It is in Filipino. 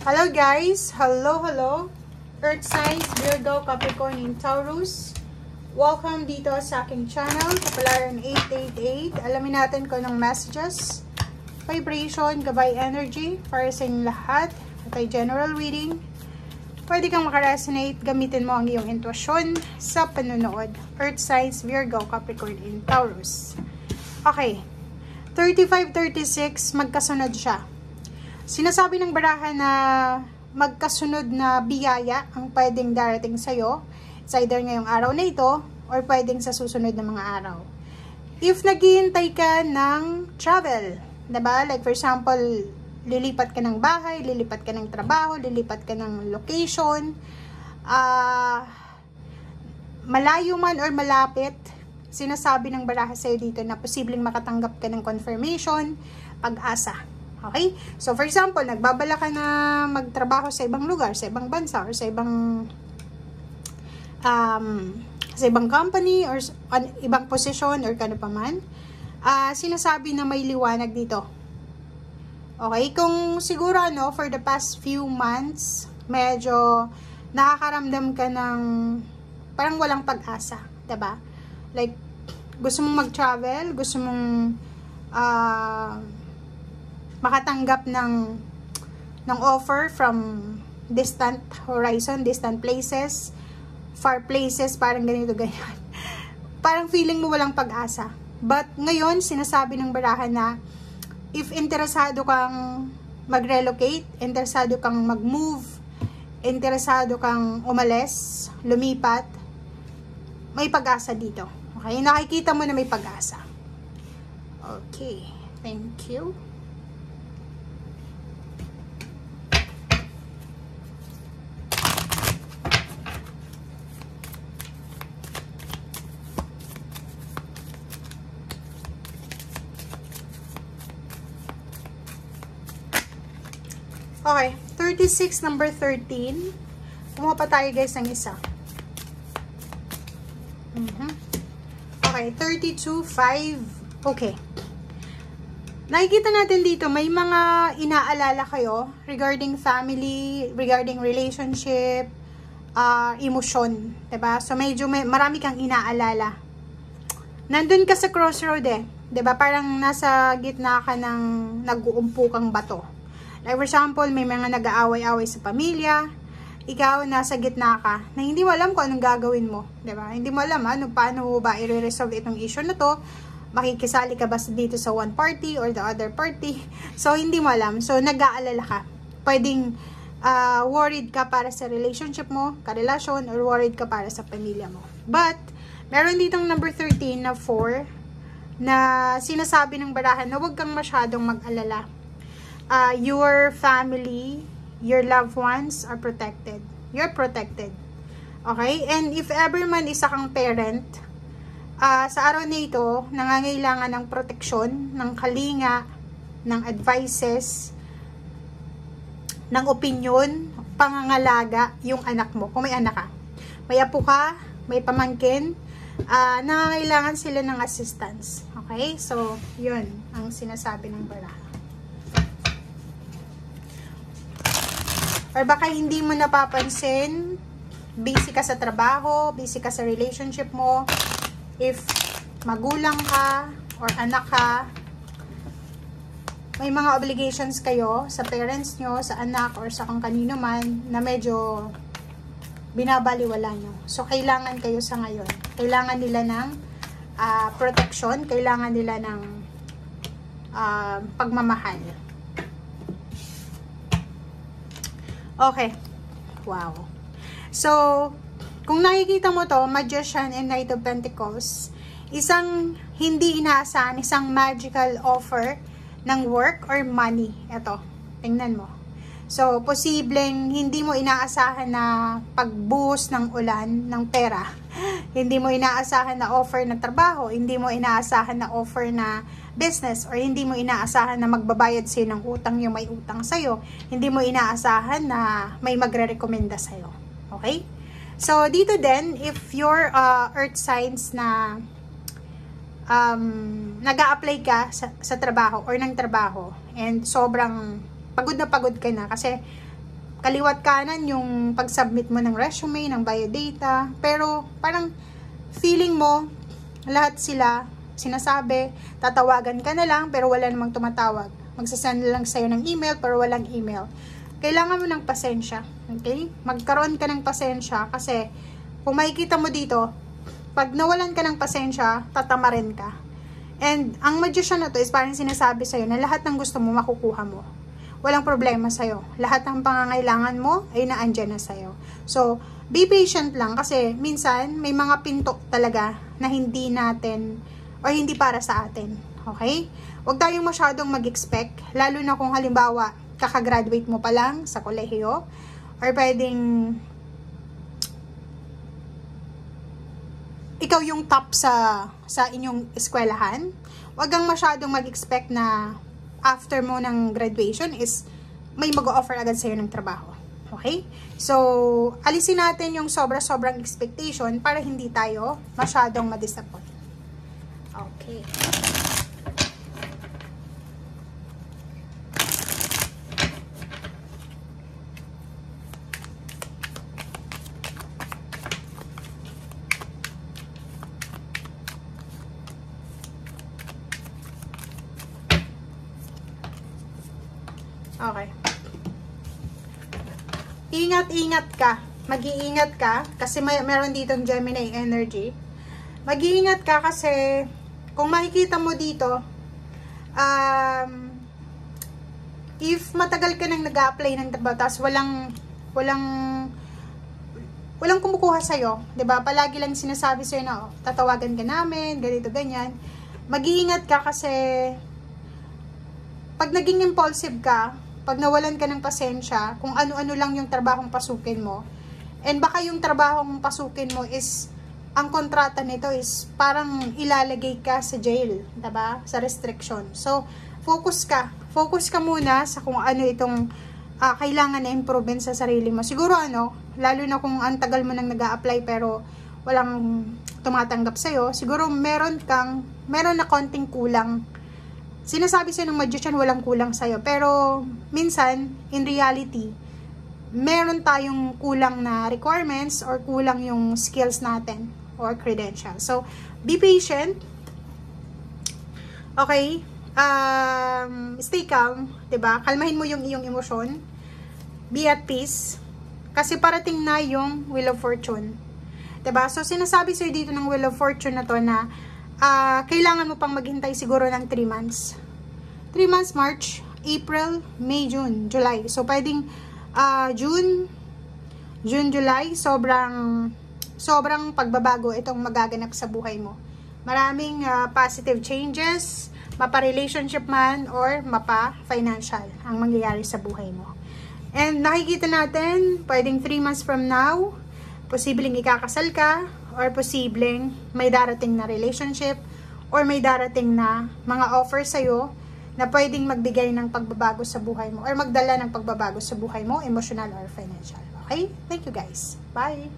Hello guys! Hello! Earth signs, Virgo, Capricorn, and Taurus. Welcome dito sa aking channel, Kapalaran 888. Alamin natin kung anong messages, vibration, gabay energy para sa inyong lahat. At ay general reading. Pwede kang makaresonate, gamitin mo ang iyong intuition sa panonood. Earth signs, Virgo, Capricorn, and Taurus. Okay. 35-36, magkasunod siya. Sinasabi ng baraha na magkasunod na biyaya ang pwedeng darating sa'yo. It's either ngayong araw na ito or pwedeng sa susunod na mga araw. If naghihintay ka ng travel, diba? Like for example, lilipat ka ng bahay, lilipat ka ng trabaho, lilipat ka ng location, malayo man or malapit, sinasabi ng baraha sa'yo dito na posibleng makatanggap ka ng confirmation, pag-asa. Okay? So, for example, nagbabala ka na magtrabaho sa ibang lugar, sa ibang bansa, or sa ibang company, or ibang posisyon, or kano pa man, sinasabi na may liwanag dito. Okay? Kung siguro, for the past few months, medyo nakakaramdam ka ng parang walang pag-asa. Diba? Like, gusto mong mag-travel, gusto mong makatanggap ng offer from distant horizon, distant places, far places, parang ganito, ganyan. Parang feeling mo walang pag-asa. But ngayon, sinasabi ng baraha na if interesado kang mag-relocate, interesado kang mag-move, interesado kang umalis, lumipat, may pag-asa dito. Okay? Nakikita mo na may pag-asa. Okay. Thank you. Okay, 36, number 13. Kumuha pa tayo guys ng isa. Okay, 32, 5. Okay. Nakikita natin dito, may mga inaalala kayo regarding family, regarding relationship, emosyon. Diba? So, medyo marami kang inaalala. Nandun ka sa crossroad Diba? Parang nasa gitna ka ng nag-uumpukang bato. Like for example, may mga nag-aaway-away sa pamilya, ikaw nasa gitna ka, na hindi mo alam kung anong gagawin mo, diba? Hindi mo alam paano ba i-resolve itong issue na to, makikisali ka ba dito sa one party or the other party, so hindi mo alam, so nag-aalala ka, pwedeng worried ka para sa relationship mo, karelasyon, or worried ka para sa pamilya mo. But, meron ditong number 13 na 4, na sinasabi ng barahan na huwag kang masyadong mag-alala. Your family, your loved ones are protected. You're protected. Okay? And if ever man isa kang parent, sa araw na ito, nangangailangan ng proteksyon, ng kalinga, ng advices, ng opinion, pangangalaga yung anak mo. Kung may anak ka. May apo ka, may pamangkin, nangangailangan sila ng assistance. Okay? So, yun ang sinasabi ng baraha. Or baka hindi mo napapansin, busy ka sa trabaho, busy ka sa relationship mo, if magulang ka, or anak ka, may mga obligations kayo sa parents nyo, sa anak, or sa kung kanino man, na medyo binabaliwala nyo. So, kailangan kayo sa ngayon. Kailangan nila ng protection, kailangan nila ng pagmamahal. Okay. Wow. So, kung nakikita mo to, Magician and Knight of Pentacles, isang hindi inaasahan, isang magical offer ng work or money. Ito, tingnan mo. So, posibleng hindi mo inaasahan na pagbuhos ng ulan ng pera. Hindi mo inaasahan na offer na trabaho, hindi mo inaasahan na offer na business, or hindi mo inaasahan na magbabayad sa'yo ng utang yung may utang sa'yo. Hindi mo inaasahan na may magre-recommenda sa'yo. Okay? So, dito din, if your earth signs na nag-a-apply ka sa trabaho or ng trabaho, and sobrang pagod na pagod ka na kasi kaliwat kanan yung pag-submit mo ng resume, ng biodata, pero parang feeling mo, lahat sila sinasabi, tatawagan ka na lang, pero wala namang tumatawag. Magsasend lang sa'yo ng email, pero walang email. Kailangan mo ng pasensya, okay? Magkaroon ka ng pasensya, kasi kung makikita mo dito, pag nawalan ka ng pasensya, tatamarin ka. And ang magician na to is parang sinasabi sa'yo na lahat ng gusto mo, makukuha mo. Walang problema sa'yo. Lahat ng pangangailangan mo ay naandyan na sa'yo. So, be patient lang kasi minsan may mga pinto talaga na hindi natin o hindi para sa atin. Okay? Huwag tayong masyadong mag-expect, lalo na kung halimbawa kakagraduate mo pa lang sa kolehiyo or pwedeng ikaw yung top sa inyong eskwelahan. Huwag kang masyadong mag-expect na after mo ng graduation is may mag-o-offer agad sa'yo ng trabaho. Okay? So, alisin natin yung sobra-sobrang expectation para hindi tayo masyadong ma-disappoint. Okay. Okay. Ingat-ingat ka. Mag-iingat ka kasi meron ditong Gemini energy. Mag-iingat ka kasi kung makikita mo dito, if matagal ka nang nag-a-apply ng trabaho, tapos walang kumukuha sa'yo, 'di ba? Palagi lang sinasabi sa'yo na, oh, tatawagan ka namin, ganito, ganyan. Mag-iingat ka kasi pag naging impulsive ka, pag nawalan ka ng pasensya, kung ano-ano lang yung trabahong pasukin mo, and baka yung trabahong pasukin mo is, ang kontrata nito is, parang ilalagay ka sa jail, diba? Sa restriction. So, focus ka muna sa kung ano itong kailangan na improvement sa sarili mo. Siguro lalo na kung ang tagal mo nang nag-a-apply pero walang tumatanggap sa'yo, siguro meron na konting kulang. Sinasabi sa'yo ng magician, walang kulang sa'yo. Pero, minsan, in reality, meron tayong kulang na requirements or kulang yung skills natin or credentials. So, be patient. Okay? Stay calm. Diba? Kalmahin mo yung iyong emosyon. Be at peace. Kasi parating na yung Wheel of Fortune. Diba? So, sinasabi sa'yo dito ng Wheel of Fortune na to na kailangan mo pang maghintay siguro ng 3 months. 3 months, March, April, May, June, July. So, pwedeng June, July, sobrang pagbabago itong magaganap sa buhay mo. Maraming positive changes, mapa-relationship man or mapa-financial ang mangyayari sa buhay mo. And nakikita natin, pwedeng 3 months from now, posibleng ikakasal ka, or posibleng may darating na relationship, or may darating na mga offer sa'yo na pwedeng magbigay ng pagbabago sa buhay mo, or magdala ng pagbabago sa buhay mo, emotional or financial. Okay? Thank you guys. Bye!